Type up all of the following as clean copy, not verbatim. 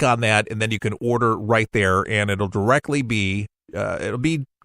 on that, and then you can order right there, and it'll directly be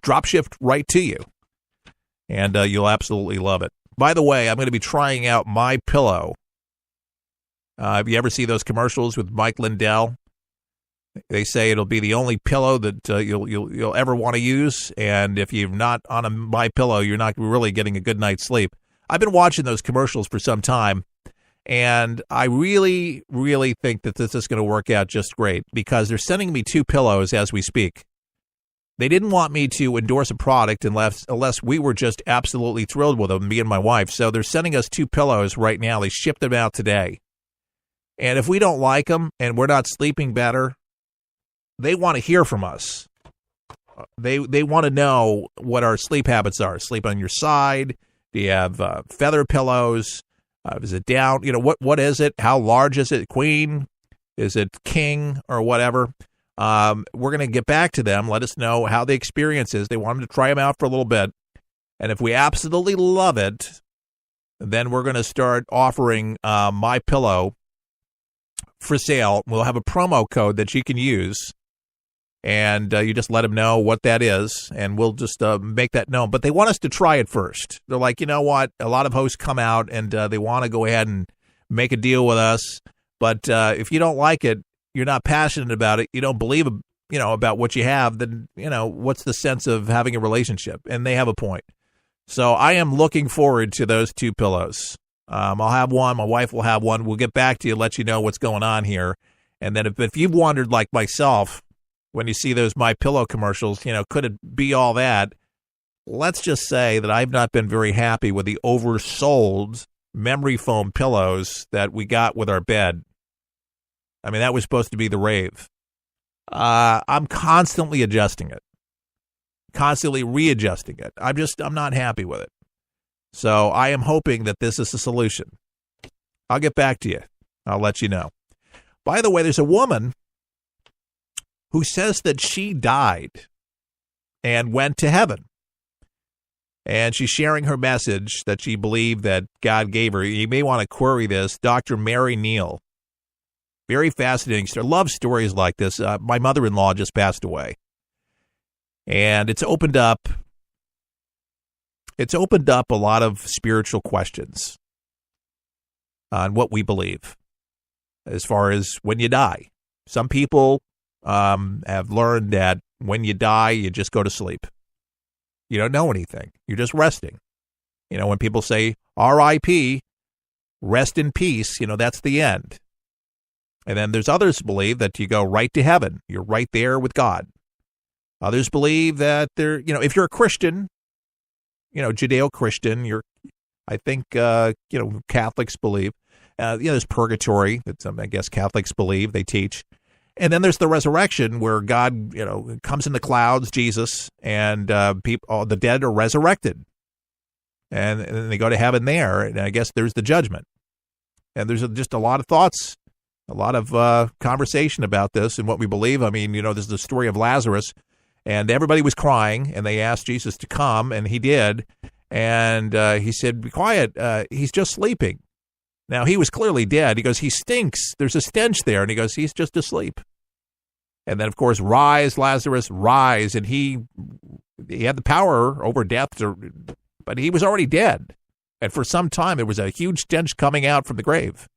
drop shipped right to you, and you'll absolutely love it. By the way, I'm going to be trying out My Pillow. Have you ever see those commercials with Mike Lindell? They say it'll be the only pillow that you'll ever want to use, and if you're not on a My Pillow, you're not really getting a good night's sleep. I've been watching those commercials for some time, and I really, really think that this is going to work out just great because they're sending me 2 pillows as we speak. They didn't want me to endorse a product unless we were just absolutely thrilled with them, me and my wife. So they're sending us 2 pillows right now. They shipped them out today. And if we don't like them and we're not sleeping better, they want to hear from us. They want to know what our sleep habits are. Sleep on your side. Do you have feather pillows? Is it down? What is it? How large is it? Queen? Is it king or whatever? We're going to get back to them. Let us know how the experience is. They wanted to try them out for a little bit. And if we absolutely love it, then we're going to start offering My Pillow for sale. We'll have a promo code that you can use. And you just let them know what that is, and we'll just make that known. But they want us to try it first. They're like, you know what? A lot of hosts come out, and they want to go ahead and make a deal with us. But if you don't like it, you're not passionate about it, you don't believe, about what you have, then, what's the sense of having a relationship? And they have a point. So I am looking forward to those 2 pillows. I'll have one. My wife will have one. We'll get back to you, let you know what's going on here. And then if you've wondered like myself, when you see those My Pillow commercials, could it be all that? Let's just say that I've not been very happy with the oversold memory foam pillows that we got with our bed. I mean, that was supposed to be the rave. I'm constantly adjusting it, constantly readjusting it. I'm not happy with it. So I am hoping that this is a solution. I'll get back to you. I'll let you know. By the way, there's a woman who says that she died and went to heaven. And she's sharing her message that she believed that God gave her. You may want to query this. Dr. Mary Neal. Very fascinating. I love stories like this. My mother-in-law just passed away. And it's opened up a lot of spiritual questions on what we believe as far as when you die. Some people have learned that when you die, you just go to sleep. You don't know anything. You're just resting. When people say R.I.P., rest in peace, that's the end. And then there's others who believe that you go right to heaven. You're right there with God. Others believe that if you're a Christian, Judeo-Christian, I think, Catholics believe, there's purgatory that I guess Catholics believe, they teach. And then there's the resurrection where God, comes in the clouds, Jesus, and the dead are resurrected. And then they go to heaven there, and I guess there's the judgment. And there's just a lot of thoughts, a lot of conversation about this and what we believe. I mean, there's the story of Lazarus, and everybody was crying, and they asked Jesus to come, and he did. And he said, be quiet, he's just sleeping. Now, he was clearly dead. He goes, he stinks. There's a stench there. And he goes, he's just asleep. And then, of course, rise, Lazarus, rise. And he had the power over death, but he was already dead. And for some time, there was a huge stench coming out from the grave.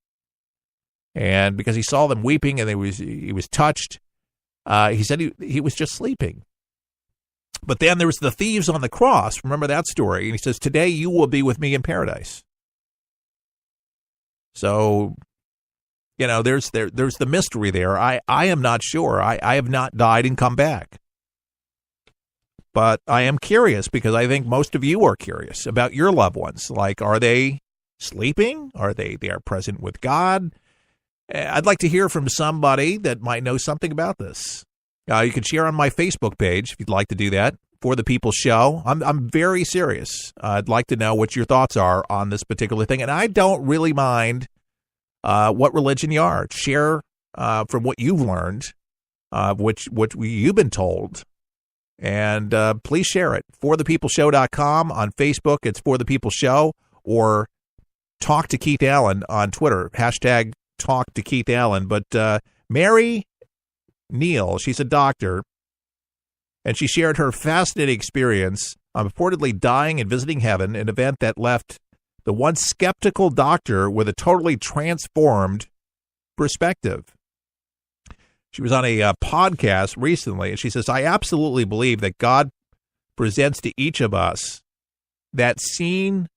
And because he saw them weeping and he was touched, he said he was just sleeping. But then there was the thieves on the cross. Remember that story? And he says, today you will be with me in paradise. So, there's the mystery there. I am not sure. I have not died and come back. But I am curious because I think most of you are curious about your loved ones. Like, are they sleeping? Are they present with God? I'd like to hear from somebody that might know something about this. You can share on my Facebook page if you'd like to do that. For the People Show. I'm very serious. I'd like to know what your thoughts are on this particular thing. And I don't really mind what religion you are. Share from what you've learned, what you've been told. And please share it. ForThePeopleShow.com on Facebook. It's For the People Show. Or Talk to Keith Allen on Twitter. # Talk to Keith Allen. But Mary Neal. She's a doctor, and she shared her fascinating experience on purportedly dying and visiting heaven, an event that left the once skeptical doctor with a totally transformed perspective. She was on a podcast recently, and she says, I absolutely believe that God presents to each of us that scene,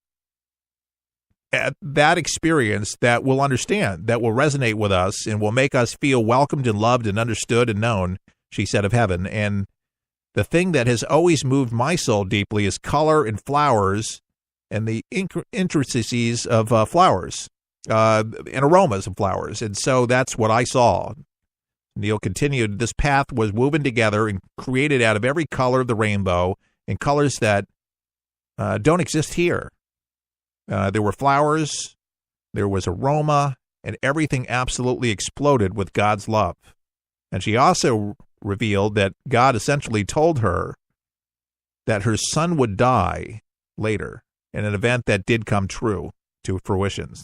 that experience that we'll understand, that will resonate with us and will make us feel welcomed and loved and understood and known, she said, of heaven. And the thing that has always moved my soul deeply is color and flowers and the intricacies of flowers and aromas of flowers. And so that's what I saw. Neal continued, this path was woven together and created out of every color of the rainbow and colors that don't exist here. There were flowers, there was aroma, and everything absolutely exploded with God's love. And she also revealed that God essentially told her that her son would die later in an event that did come true to fruition.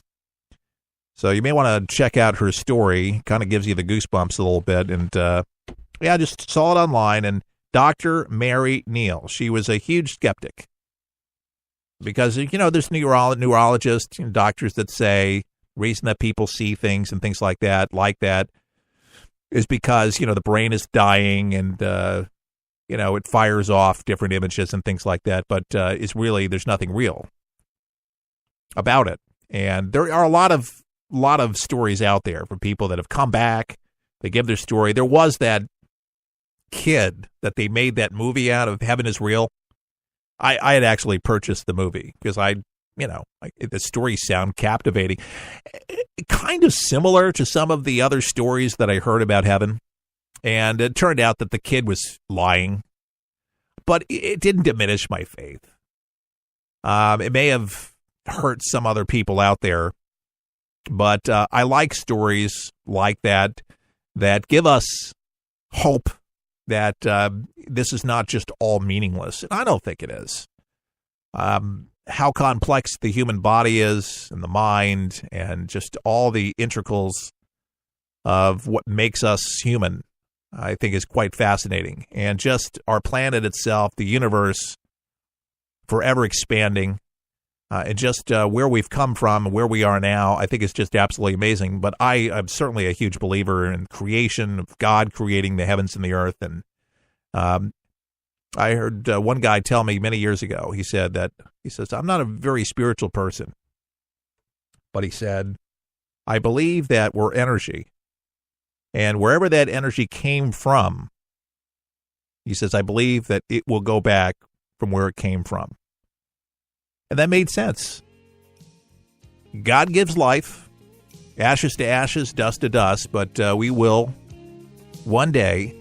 So you may want to check out her story. Kind of gives you the goosebumps a little bit. And I just saw it online. And Dr. Mary Neal, she was a huge skeptic. Because, there's neurologists and doctors that say reason that people see things and things like that is because, the brain is dying and, it fires off different images and things like that. But it's really, there's nothing real about it. And there are a lot of stories out there from people that have come back. They give their story. There was that kid that they made that movie out of, Heaven is Real. I had actually purchased the movie because the stories sound captivating. Kind of similar to some of the other stories that I heard about heaven. And it turned out that the kid was lying, but it didn't diminish my faith. It may have hurt some other people out there, but I like stories like that give us hope that this is not just all meaningless. And I don't think it is. How complex the human body is and the mind and just all the intricals of what makes us human, I think is quite fascinating. And just our planet itself, the universe, forever expanding, and just where we've come from and where we are now, I think is just absolutely amazing. But I'm certainly a huge believer in creation, of God creating the heavens and the earth. And I heard one guy tell me many years ago, he says, I'm not a very spiritual person. But he said, I believe that we're energy. And wherever that energy came from, he says, I believe that it will go back from where it came from. And that made sense. God gives life, ashes to ashes, dust to dust, but we will one day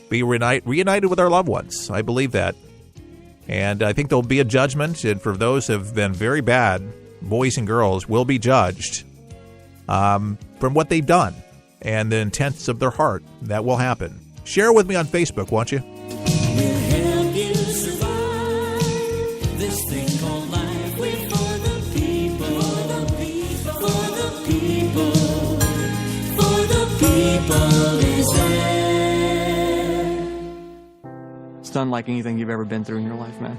be reunited with our loved ones. I believe that. And I think there'll be a judgment, and for those who have been very bad, boys and girls will be judged from what they've done and the intents of their heart. That will happen. Share with me on Facebook, won't you? It's unlike anything you've ever been through in your life, man.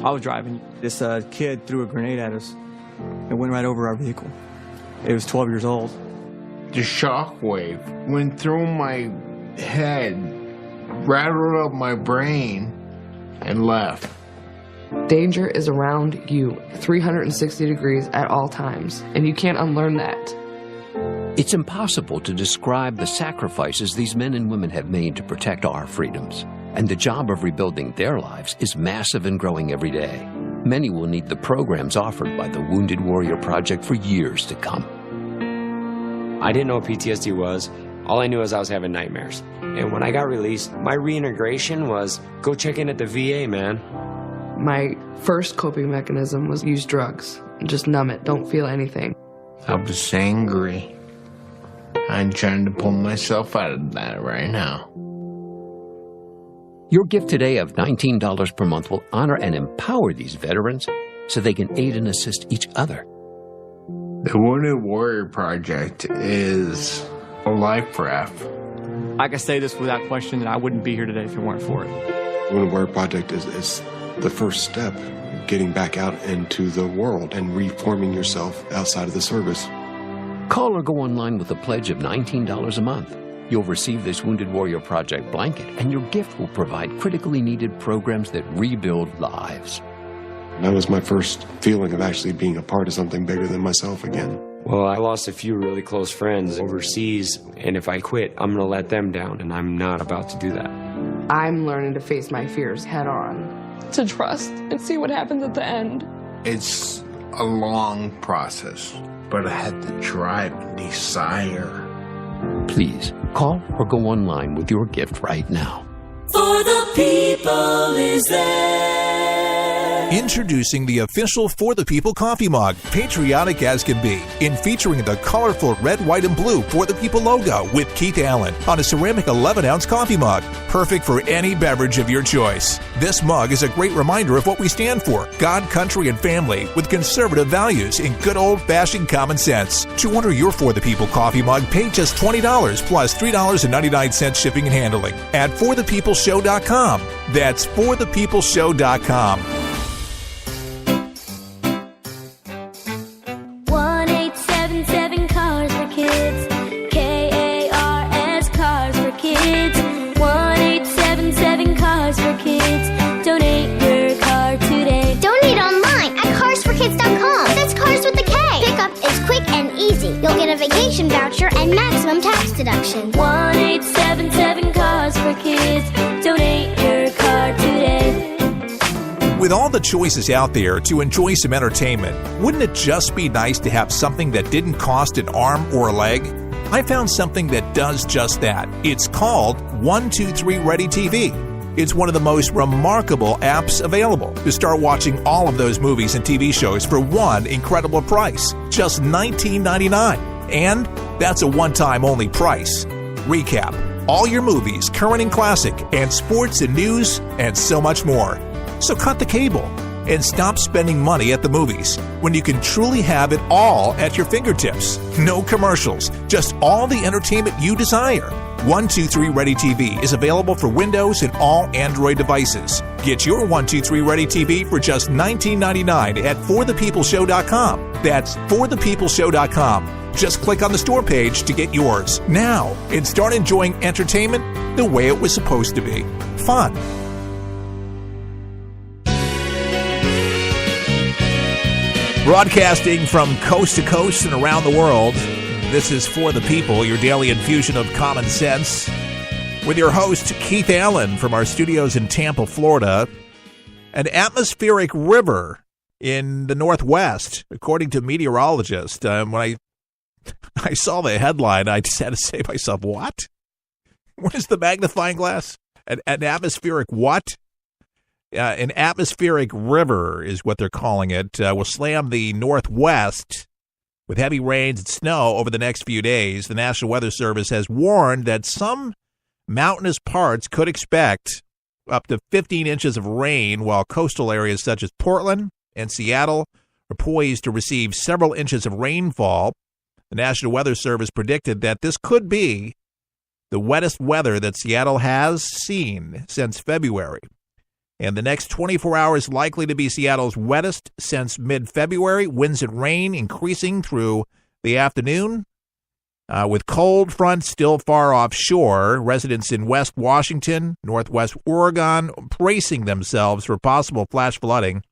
I was driving. This kid threw a grenade at us. It went right over our vehicle. It was 12 years old. The shockwave went through my head, rattled up my brain, and left. Danger is around you 360 degrees at all times, and you can't unlearn that. It's impossible to describe the sacrifices these men and women have made to protect our freedoms. And the job of rebuilding their lives is massive and growing every day. Many will need the programs offered by the Wounded Warrior Project for years to come. I didn't know what PTSD was. All I knew is I was having nightmares. And when I got released, my reintegration was go check in at the VA, man. My first coping mechanism was use drugs. Just numb it, don't feel anything. I was angry. I'm trying to pull myself out of that right now. Your gift today of $19 per month will honor and empower these veterans so they can aid and assist each other. The Wounded Warrior Project is a life raft I can say this without question that I wouldn't be here today if it weren't for it. Wounded Warrior Project is the first step, getting back out into the world and reforming yourself outside of the service. Call or go online with a pledge of $19 a month. You'll receive this Wounded Warrior Project blanket, and your gift will provide critically needed programs that rebuild lives. That was my first feeling of actually being a part of something bigger than myself again. Well, I lost a few really close friends overseas, and if I quit, I'm going to let them down, and I'm not about to do that. I'm learning to face my fears head on. To trust and see what happens at the end. It's a long process, but I had the drive and desire. Please, call or go online with your gift right now. For the people is there. Introducing the official For the People coffee mug, patriotic as can be, in featuring the colorful red, white, and blue For the People logo with Keith Allen on a ceramic 11-ounce coffee mug, perfect for any beverage of your choice. This mug is a great reminder of what we stand for: God, country, and family, with conservative values and good old-fashioned common sense. To order your For the People coffee mug, pay just $20 plus $3.99 shipping and handling at forthepeopleshow.com. That's forthepeopleshow.com. 1877 Cars for Kids. KARS Cars for Kids. 1877 Cars for Kids. Donate your car today. Donate online at carsforkids.com. That's cars with a K. Pickup is quick and easy. You'll get a vacation voucher and maximum tax deduction. 1877 Cars for Kids. Donate your car today. With all the choices out there to enjoy some entertainment, wouldn't it just be nice to have something that didn't cost an arm or a leg? I found something that does just that. It's called 123 Ready TV. It's one of the most remarkable apps available to start watching all of those movies and TV shows for one incredible price, just $19.99. And that's a one-time only price. Recap: all your movies, current and classic, and sports and news, and so much more. So cut the cable and stop spending money at the movies when you can truly have it all at your fingertips. No commercials, just all the entertainment you desire. 123 Ready TV is available for Windows and all Android devices. Get your 123 Ready TV for just $19.99 at forthepeopleshow.com. That's forthepeopleshow.com. Just click on the store page to get yours now and start enjoying entertainment the way it was supposed to be. Fun. Broadcasting from coast to coast and around the world, this is For the People, your daily infusion of common sense, with your host, Keith Allen, from our studios in Tampa, Florida. An atmospheric river in the Northwest, according to meteorologists. When I saw the headline, I just had to say to myself, what? What is the magnifying glass? An atmospheric what? An atmospheric river is what they're calling it, will slam the Northwest with heavy rains and snow over the next few days. The National Weather Service has warned that some mountainous parts could expect up to 15 inches of rain, while coastal areas such as Portland and Seattle are poised to receive several inches of rainfall. The National Weather Service predicted that this could be the wettest weather that Seattle has seen since February. And the next 24 hours likely to be Seattle's wettest since mid-February. Winds and rain increasing through the afternoon. With cold fronts still far offshore, residents in West Washington, Northwest Oregon, bracing themselves for possible flash flooding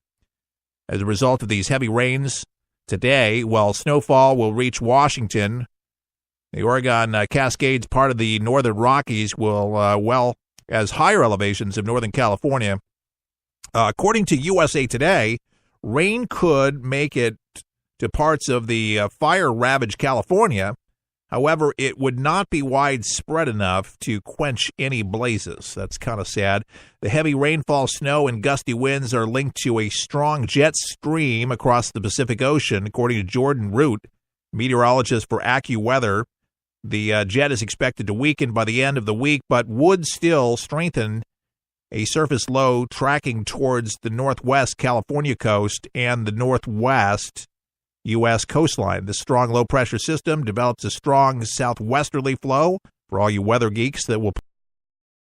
as a result of these heavy rains today. While snowfall will reach Washington, the Oregon Cascades, part of the northern Rockies, will well as higher elevations of Northern California. According to USA Today, rain could make it to parts of the fire-ravaged California. However, it would not be widespread enough to quench any blazes. That's kind of sad. The heavy rainfall, snow, and gusty winds are linked to a strong jet stream across the Pacific Ocean, according to Jordan Root, meteorologist for AccuWeather. The jet is expected to weaken by the end of the week, but would still strengthen a surface low tracking towards the northwest California coast and the northwest U.S. coastline. The strong low-pressure system develops a strong southwesterly flow For all you weather geeks that will